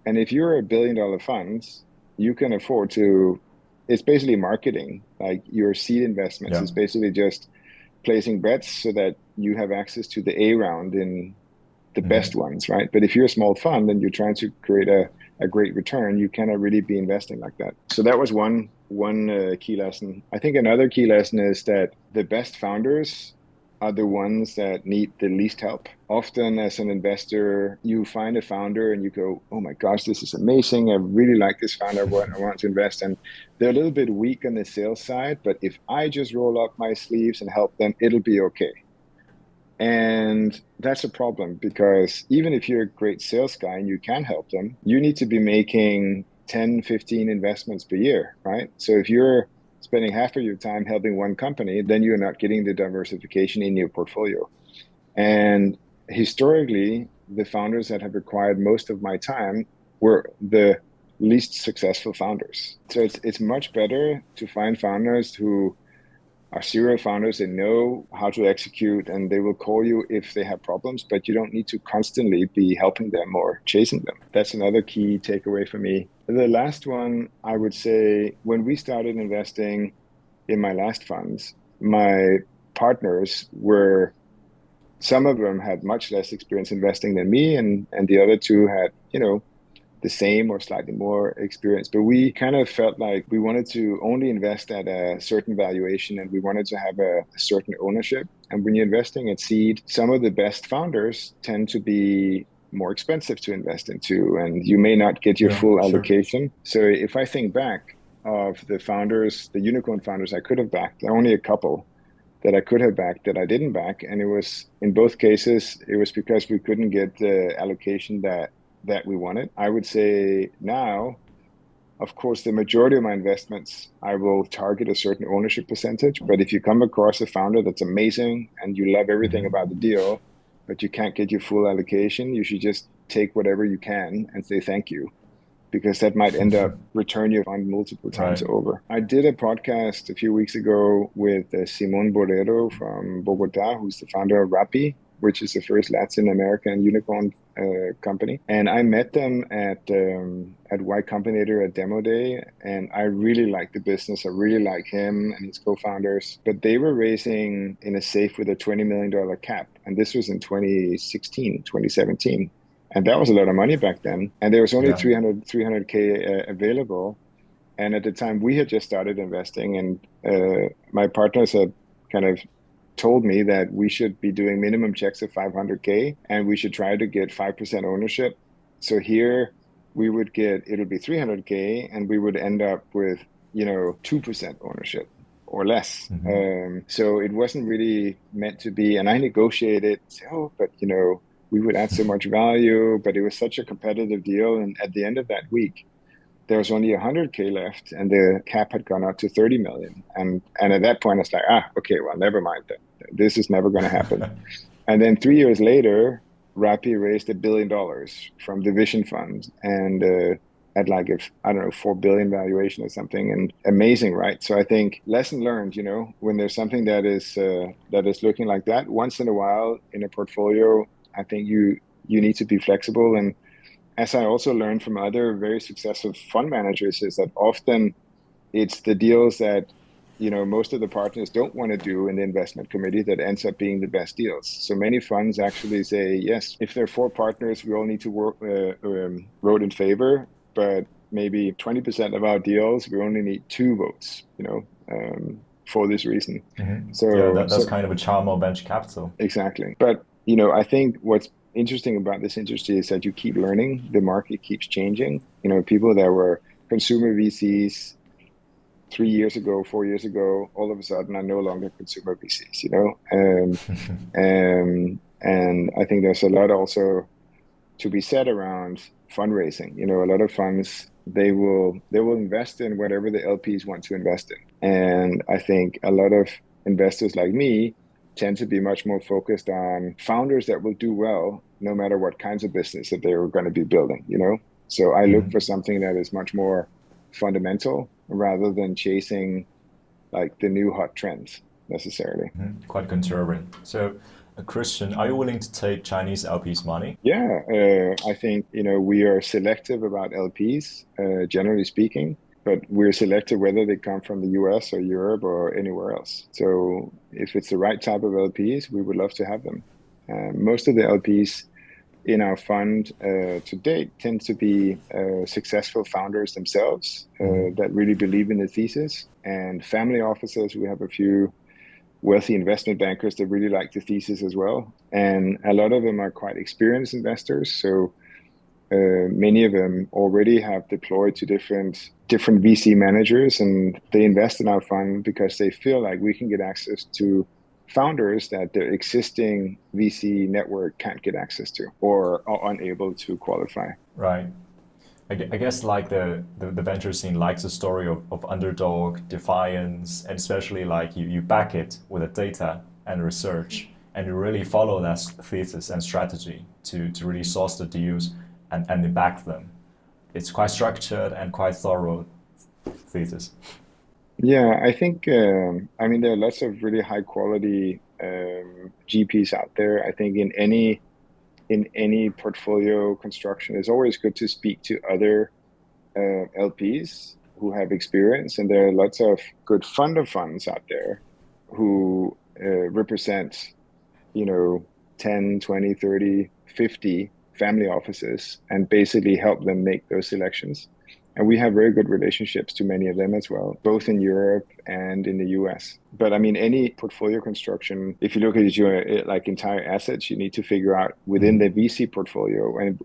And if you're $1 billion funds, you can afford to, it's basically marketing. Like your seed investments is basically just placing bets so that you have access to the A round in the best ones, right? But if you're a small fund and you're trying to create a great return, you cannot really be investing like that. So that was one key lesson. I think another key lesson is that the best founders are the ones that need the least help. Often as an investor, you find a founder and you go, oh my gosh, this is amazing. I really like this founder. I want to invest. And they're a little bit weak on the sales side, but if I just roll up my sleeves and help them, it'll be okay. And that's a problem because even if you're a great sales guy and you can help them, you need to be making 10, 15 investments per year, right? So if you're spending half of your time helping one company, then you're not getting the diversification in your portfolio. And historically, the founders that have required most of my time were the least successful founders. So it's much better to find founders who are serial founders. They know how to execute and they will call you if they have problems, but you don't need to constantly be helping them or chasing them. That's another key takeaway for me. The last one, I would say, when we started investing in my last funds, my partners some of them had much less experience investing than me, and the other two had, the same or slightly more experience. But we kind of felt like we wanted to only invest at a certain valuation and we wanted to have a certain ownership. And when you're investing at seed, some of the best founders tend to be more expensive to invest into, and you may not get your full allocation. So if I think back of the founders, the unicorn founders I could have backed, there are only a couple that I could have backed that I didn't back. And it was, in both cases, it was because we couldn't get the allocation that we wanted. I would say now, of course, the majority of my investments, I will target a certain ownership percentage. But if you come across a founder that's amazing and you love everything about the deal, but you can't get your full allocation, you should just take whatever you can and say thank you, because that might end up return your fund multiple times over. I did a podcast a few weeks ago with Simon Borrero from Bogota, who's the founder of Rappi, which is the first Latin American unicorn company. And I met them at Y Combinator at Demo Day, and I really like the business. I really like him and his co-founders. But they were raising in a safe with a $20 million cap. And this was in 2016, 2017. And that was a lot of money back then. And there was only 300K available. And at the time, we had just started investing. And my partners had kind of told me that we should be doing minimum checks of 500K and we should try to get 5% ownership. So here we would it'll be 300K and we would end up with, 2% ownership or less. So it wasn't really meant to be. And I negotiated, but we would add so much value, but it was such a competitive deal. And at the end of that week, there was only 100K left and the cap had gone up to 30 million. And at that point, I was like, okay, well, never mind that. This is never going to happen. And then 3 years later, Rappi raised $1 billion from the Vision Fund. And at like if I don't know 4 billion valuation or something, and amazing, right? So I think lesson learned, when there's something that is looking like that, once in a while in a portfolio, I think you need to be flexible. And as I also learned from other very successful fund managers, is that often it's the deals that most of the partners don't want to do in the investment committee that ends up being the best deals. So many funds actually say, yes, if there are 4 partners, we all need to vote in favor, but maybe 20% of our deals, we only need 2 votes, for this reason. Yeah, So that's kind of a charm of venture capital. exactly. But I think what's interesting about this industry is that you keep learning, the market keeps changing. People that were consumer VCs 3 years ago, 4 years ago, all of a sudden are no longer consumer VCs, and I think there's a lot also to be said around fundraising. A lot of funds, they will invest in whatever the LPs want to invest in. And I think a lot of investors like me tend to be much more focused on founders that will do well no matter what kinds of business that they are going to be building, So I look for something that is much more fundamental rather than chasing like the new hot trends necessarily. Quite contrarian. So, Christian, are you willing to take Chinese LPs' money? Yeah, I think we are selective about LPs, generally speaking, but we're selective whether they come from the US or Europe or anywhere else. So if it's the right type of LPs, we would love to have them. Most of the LPs in our fund to date tend to be successful founders themselves that really believe in the thesis, and family offices. We have a few wealthy investment bankers that really like the thesis as well. And a lot of them are quite experienced investors. So many of them already have deployed to different VC managers, and they invest in our fund because they feel like we can get access to founders that their existing VC network can't get access to or are unable to qualify. Right. I guess like the venture scene likes a story of underdog, defiance, and especially like you back it with the data and research, and you really follow that thesis and strategy to really source the deals and back them. It's quite structured and quite thorough thesis. Yeah, I think, there are lots of really high quality GPs out there. I think in any portfolio construction, it's always good to speak to other LPs who have experience. And there are lots of good fund of funds out there who represent, 10, 20, 30, 50 family offices and basically help them make those selections. And we have very good relationships to many of them as well, both in Europe and in the US. But any portfolio construction, if you look at your like entire assets, you need to figure out within the VC portfolio and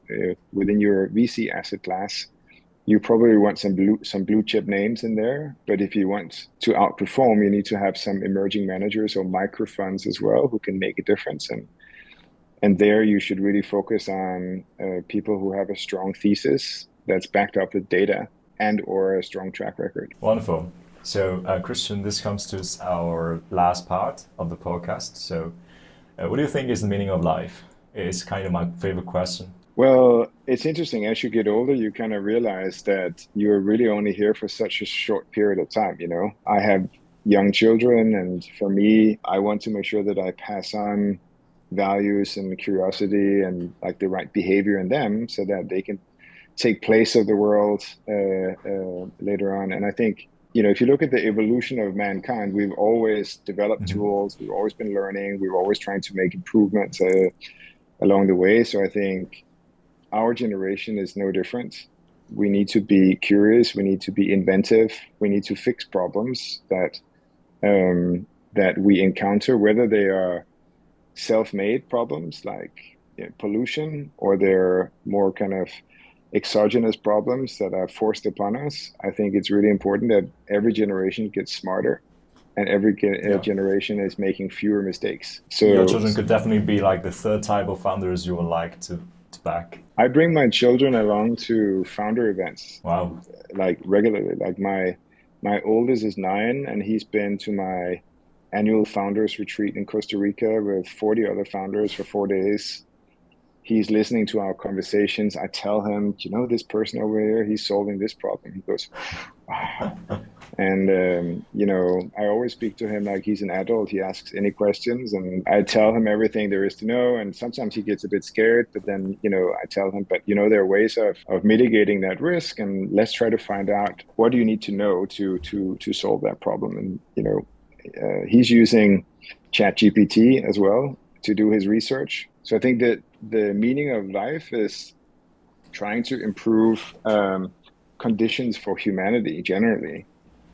within your VC asset class, you probably want some blue chip names in there. But if you want to outperform, you need to have some emerging managers or micro funds as well who can make a difference. And there you should really focus on people who have a strong thesis that's backed up with data and or a strong track record. Wonderful. So, Christian, this comes to our last part of the podcast. So, what do you think is the meaning of life? It's kind of my favorite question. Well, it's interesting. As you get older, you kind of realize that you're really only here for such a short period of time. I have young children, and for me, I want to make sure that I pass on values and curiosity and like the right behavior in them so that they can take place of the world later on. And I think, if you look at the evolution of mankind, we've always developed tools, we've always been learning, we're always trying to make improvements along the way. So I think our generation is no different. We need to be curious, we need to be inventive, we need to fix problems that we encounter, whether they are self-made problems like pollution, or they're more kind of exogenous problems that are forced upon us. I think it's really important that every generation gets smarter and every generation is making fewer mistakes. So your children could definitely be like the third type of founders you would like to back. I bring my children along to founder events. Wow. Like regularly. Like my oldest is 9 and he's been to my annual founders retreat in Costa Rica with 40 other founders for 4 days. he's listening to our conversations. I tell him, this person over here, he's solving this problem. He goes, wow. And, I always speak to him like he's an adult. He asks any questions and I tell him everything there is to know. And sometimes he gets a bit scared, but then, I tell him, but, there are ways of mitigating that risk. And let's try to find out what do you need to know to solve that problem. And, he's using ChatGPT as well to do his research. So I think that the meaning of life is trying to improve conditions for humanity generally.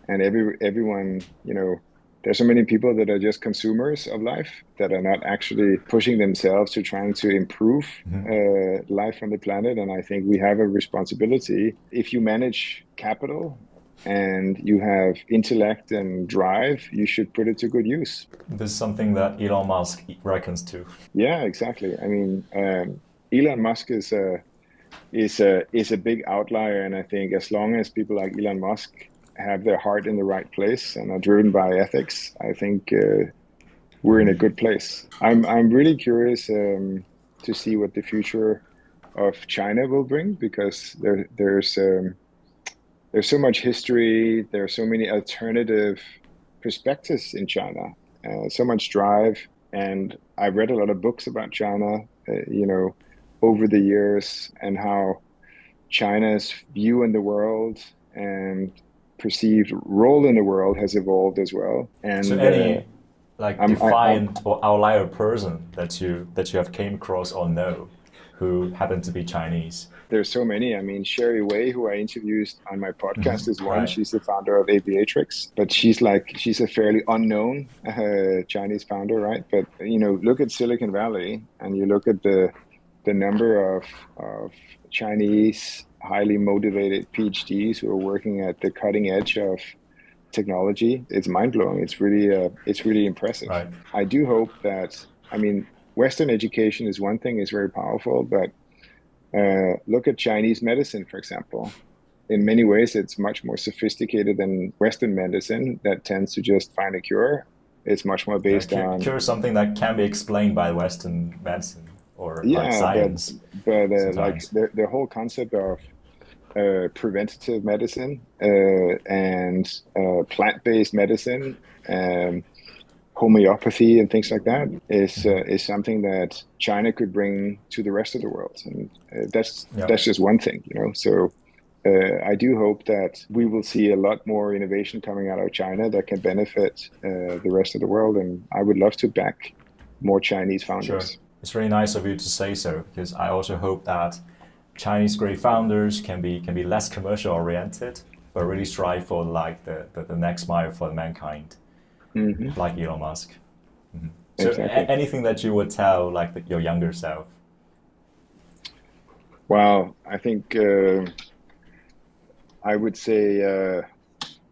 And everyone, there's so many people that are just consumers of life that are not actually pushing themselves to trying to improve life on the planet. And I think we have a responsibility. If you manage capital and you have intellect and drive, you should put it to good use. This is something that Elon Musk reckons to. Yeah, exactly. I mean, Elon Musk is a big outlier. And I think as long as people like Elon Musk have their heart in the right place and are driven by ethics, I think we're in a good place. I'm really curious to see what the future of China will bring, because there's so much history, there are so many alternative perspectives in China, so much drive, and I read a lot of books about China, over the years, and how China's view in the world and perceived role in the world has evolved as well. And so any defiant or outlier person that you have came across or know who happen to be Chinese? There's so many. I mean, Sherry Wei, who I interviewed on my podcast, is one. Right. She's the founder of Aviatrix, but she's a fairly unknown Chinese founder, right? But look at Silicon Valley, and you look at the number of Chinese highly motivated PhDs who are working at the cutting edge of technology. It's mind-blowing. It's really impressive. Right. I do hope that, Western education is one thing, is very powerful, but look at Chinese medicine, for example. In many ways, it's much more sophisticated than Western medicine that tends to just find a cure. It's much more based on... Cure something that can be explained by Western medicine or like science. But like the whole concept of preventative medicine and plant-based medicine, homeopathy and things like that is something that China could bring to the rest of the world, and that's just one thing, So I do hope that we will see a lot more innovation coming out of China that can benefit the rest of the world, and I would love to back more Chinese founders. Sure. It's really nice of you to say so, because I also hope that Chinese great founders can be less commercial oriented, but really strive for like the next mile for mankind, like Elon Musk. So exactly. Anything that you would tell like your younger self? Well, I think I would say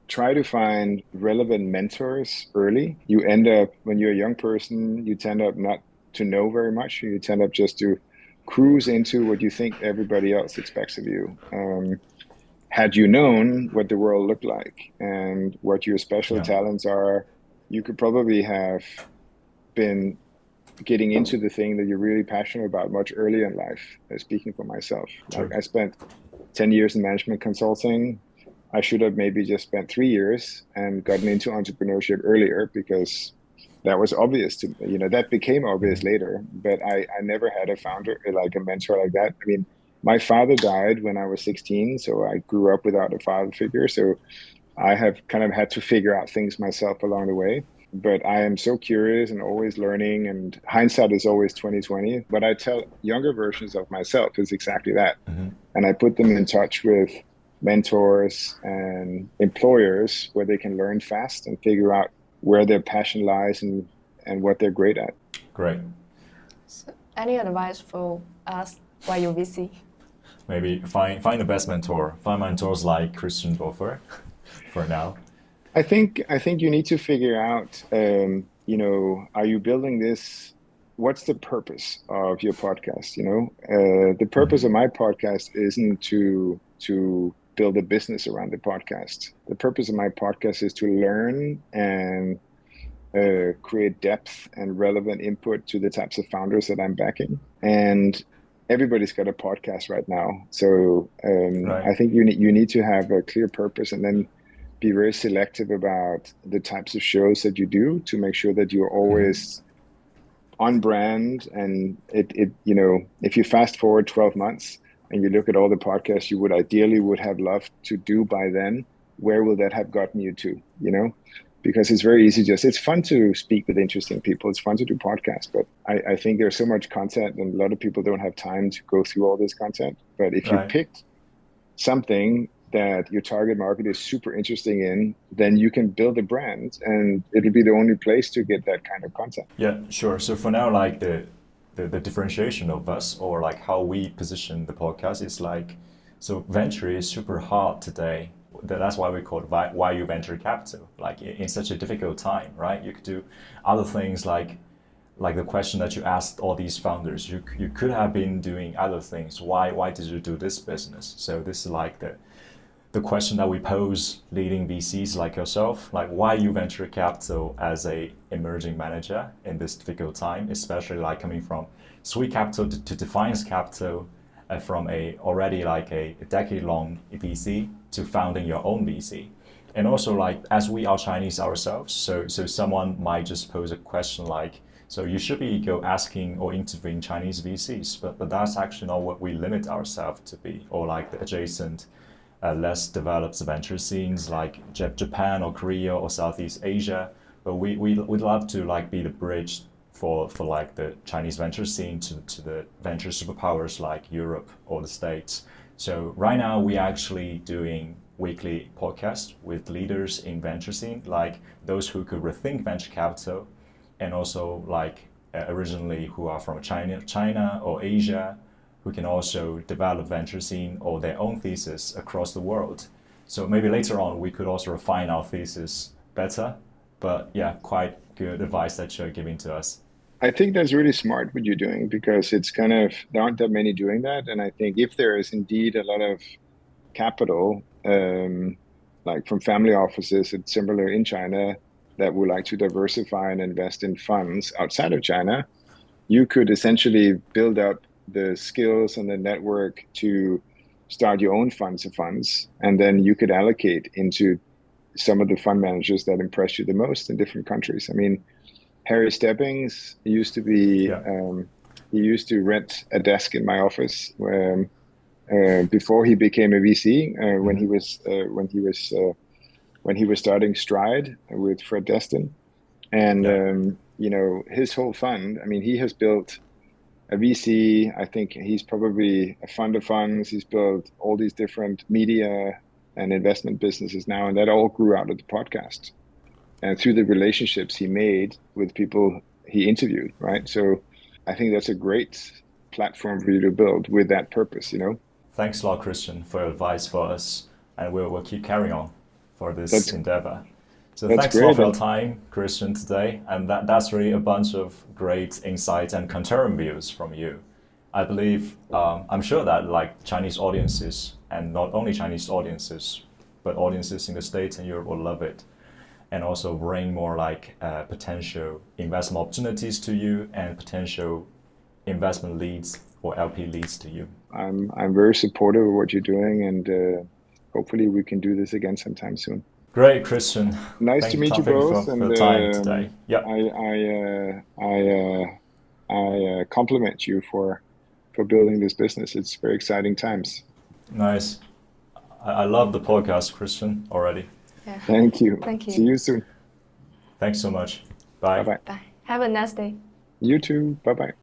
try to find relevant mentors early. You end up, when you're a young person, you tend up not to know very much. You tend up just to cruise into what you think everybody else expects of you. Had you known what the world looked like and what your special talents are, you could probably have been getting into the thing that you're really passionate about much earlier in life. Speaking for myself, like I spent 10 years in management consulting. I should have maybe just spent 3 years and gotten into entrepreneurship earlier, because that was obvious to me. That became obvious later, but I never had a founder, like a mentor like that. I mean, my father died when I was 16, so I grew up without a father figure. So I have kind of had to figure out things myself along the way. But I am so curious and always learning, and hindsight is always 20/20. What I tell younger versions of myself is exactly that. And I put them in touch with mentors and employers where they can learn fast and figure out where their passion lies and what they're great at. Great. So any advice for us, YUVC? Maybe find the best mentor. Find mentors like Christian Dorffer for now. I think you need to figure out, are you building this? What's the purpose of your podcast? The purpose of my podcast isn't to build a business around the podcast. The purpose of my podcast is to learn and create depth and relevant input to the types of founders that I'm backing. And everybody's got a podcast right now. So Right. I think you need to have a clear purpose and then be very selective about the types of shows that you do to make sure that you're always on brand. And if you fast forward 12 months and you look at all the podcasts you would ideally would have loved to do by then, where will that have gotten you to, because it's very easy. It's fun to speak with interesting people. It's fun to do podcasts, but I think there's so much content and a lot of people don't have time to go through all this content. But if you Right. picked something that your target market is super interesting in, then you can build a brand and it'll be the only place to get that kind of content. Yeah, sure. So for now, like the differentiation of us or like how we position the podcast is like, so venture is super hard today. That's why we call it YU Venture Capital. Like in such a difficult time, right? You could do other things like the question that you asked all these founders. You could have been doing other things. Why did you do this business? So this is like the question that we pose leading VCs like yourself, like why you venture capital as a emerging manager in this difficult time, especially like coming from Sweet Capital to Defiance Capital, from already like a decade-long VC to founding your own VC. And also like as we are Chinese ourselves, so someone might just pose a question like, so you should be go asking or interviewing Chinese VCs, but that's actually not what we limit ourselves to be, or like the adjacent less developed venture scenes like Japan or Korea or Southeast Asia. But we'd love to like be the bridge for like the Chinese venture scene to the venture superpowers like Europe or the States. So right now we actually doing weekly podcasts with leaders in venture scene, like those who could rethink venture capital, and also like originally who are from China or Asia, who can also develop venture scene or their own thesis across the world. So maybe later on we could also refine our thesis better. But yeah, quite good advice that you're giving to us. I think that's really smart what you're doing because there aren't that many doing that. And I think if there is indeed a lot of capital, like from family offices, it's similar in China, that would like to diversify and invest in funds outside of China, you could essentially build up the skills and the network to start your own funds of funds, and then you could allocate into some of the fund managers that impress you the most in different countries. I mean, Harry Stebbings used to be Yeah. he used to rent a desk in my office before he became a VC. When he was starting Stride with Fred Destin, and Yeah. his whole fund. I mean, he has built a VC. I think he's probably a fund of funds. He's built all these different media and investment businesses now, and that all grew out of the podcast and through the relationships he made with people he interviewed, right? So I think that's a great platform for you to build with that purpose. Thanks a lot, Christian, for your advice for us, and we'll keep carrying on for this That's endeavor. So that's thanks a lot great. for your time, Christian, today, and that's really a bunch of great insights and counter views from you. I believe, I'm sure that like Chinese audiences, and not only Chinese audiences, but audiences in the States and Europe will love it, and also bring more like potential investment opportunities to you and potential investment leads or LP leads to you. I'm very supportive of what you're doing, and hopefully we can do this again sometime soon. Great, Christian. Nice Thank to you, meet you Tom, both, for and the time today. Yep. I compliment you for building this business. It's very exciting times. Nice. I love the podcast, Christian, already. Yeah. Thank you. Thank you. See you soon. Thanks so much. Bye Bye. bye. Bye. Have a nice day. You too. Bye bye.